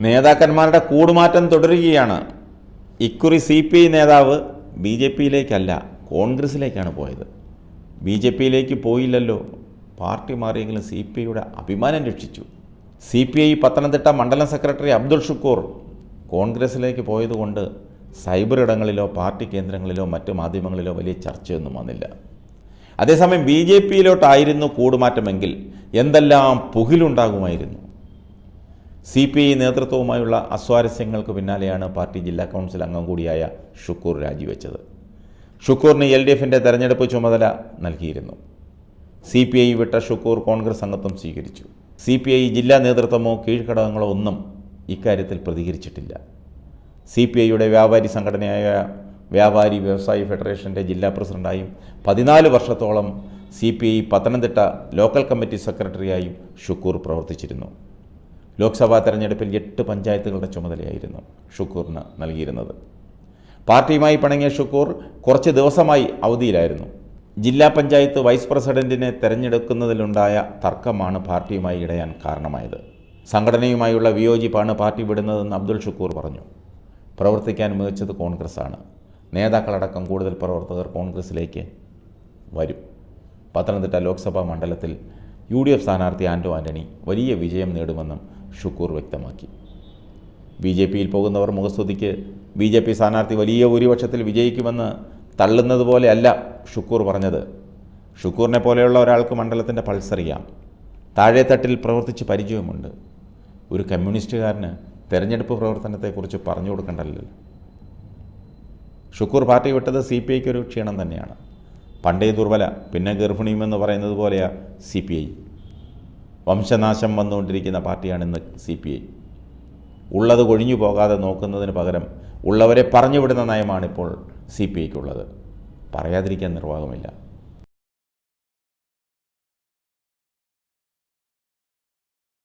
നേതാക്കന്മാരുടെ കൂടുമാറ്റം തുടരുകയാണ്. ഇക്കുറി CPI നേതാവ് BJPയിലേക്കല്ല, കോൺഗ്രസിലേക്കാണ് പോയത്. BJPയിലേക്ക് പോയില്ലല്ലോ, പാർട്ടി മാറിയെങ്കിലും CPIയുടെ അഭിമാനം രക്ഷിച്ചു. CPI പത്തനംതിട്ട മണ്ഡലം സെക്രട്ടറി അബ്ദുൾ ഷുക്കൂർ കോൺഗ്രസിലേക്ക് പോയതുകൊണ്ട് സൈബർ ഇടങ്ങളിലോ പാർട്ടി കേന്ദ്രങ്ങളിലോ മറ്റു മാധ്യമങ്ങളിലോ വലിയ ചർച്ചയൊന്നും വന്നില്ല. അതേസമയം BJPയിലോട്ടായിരുന്നു കൂടുമാറ്റമെങ്കിൽ എന്തെല്ലാം പുകിലുണ്ടാകുമായിരുന്നു. CPI നേതൃത്വവുമായുള്ള അസ്വാരസ്യങ്ങൾക്ക് പിന്നാലെയാണ് പാർട്ടി ജില്ലാ കൗൺസിൽ അംഗം കൂടിയായ ഷുക്കൂർ രാജിവെച്ചത്. ഷുക്കൂറിന് LDFിൻ്റെ തെരഞ്ഞെടുപ്പ് ചുമതല നൽകിയിരുന്നു. CPI വിട്ട ഷുക്കൂർ കോൺഗ്രസ് അംഗത്വം സ്വീകരിച്ചു. CPI ജില്ലാ നേതൃത്വമോ കീഴ്ഘടകങ്ങളോ ഒന്നും ഇക്കാര്യത്തിൽ പ്രതികരിച്ചിട്ടില്ല. CPIയുടെ വ്യാപാരി സംഘടനയായ വ്യാപാരി വ്യവസായി ഫെഡറേഷൻ്റെ ജില്ലാ പ്രസിഡന്റായും 14 വർഷത്തോളം CPI പത്തനംതിട്ട ലോക്കൽ കമ്മിറ്റി സെക്രട്ടറിയായും ഷുക്കൂർ പ്രവർത്തിച്ചിരുന്നു. ലോക്സഭാ തെരഞ്ഞെടുപ്പിൽ 8 പഞ്ചായത്തുകളുടെ ചുമതലയായിരുന്നു ഷുക്കൂറിന് നൽകിയിരുന്നത്. പാർട്ടിയുമായി പിണങ്ങിയ ഷുക്കൂർ കുറച്ച് ദിവസമായി അവധിയിലായിരുന്നു. ജില്ലാ പഞ്ചായത്ത് വൈസ് പ്രസിഡന്റിനെ തെരഞ്ഞെടുക്കുന്നതിലുണ്ടായ തർക്കമാണ് പാർട്ടിയുമായി ഇടയാൻ കാരണമായത്. സംഘടനയുമായുള്ള വിയോജിപ്പാണ് പാർട്ടി വിടുന്നതെന്ന് അബ്ദുൾ ഷുക്കൂർ പറഞ്ഞു. പ്രവർത്തിക്കാൻ മികച്ചത് കോൺഗ്രസ്സാണ്. നേതാക്കളടക്കം കൂടുതൽ പ്രവർത്തകർ കോൺഗ്രസിലേക്ക് വരും. പത്തനംതിട്ട ലോക്സഭാ മണ്ഡലത്തിൽ UDF സ്ഥാനാർത്ഥി ആൻ്റണി വലിയ വിജയം നേടുമെന്നും ഷുക്കൂർ വ്യക്തമാക്കി. BJPയിൽ പോകുന്നവർ മുഖസ്തുതിക്ക് BJP സ്ഥാനാർത്ഥി വലിയ ഭൂരിപക്ഷത്തിൽ വിജയിക്കുമെന്ന് തള്ളുന്നത് പോലെയല്ല ഷുക്കൂർ പറഞ്ഞത്. ഷുക്കൂറിനെ പോലെയുള്ള ഒരാൾക്ക് മണ്ഡലത്തിൻ്റെ പൾസറിയാം. താഴെത്തട്ടിൽ പ്രവർത്തിച്ച് പരിചയമുണ്ട്. ഒരു കമ്മ്യൂണിസ്റ്റുകാരന് തെരഞ്ഞെടുപ്പ് പ്രവർത്തനത്തെക്കുറിച്ച് പറഞ്ഞു കൊടുക്കണ്ടല്ലോ. ഷുക്കൂർ പാർട്ടി വിട്ടത് CPIക്കൊരു ക്ഷീണം തന്നെയാണ്. പണ്ടേ ദുർബല, പിന്നെ ഗർഭിണിയുമെന്ന് പറയുന്നത് പോലെയാണ് CPI. വംശനാശം വന്നുകൊണ്ടിരിക്കുന്ന പാർട്ടിയാണിന്ന് CPI. ഉള്ളത് കൊഴിഞ്ഞു പോകാതെ നോക്കുന്നതിന് പകരം ഉള്ളവരെ പറഞ്ഞുവിടുന്ന നയമാണിപ്പോൾ CPIക്കുള്ളത്. പറയാതിരിക്കാൻ നിർവാഹമില്ല.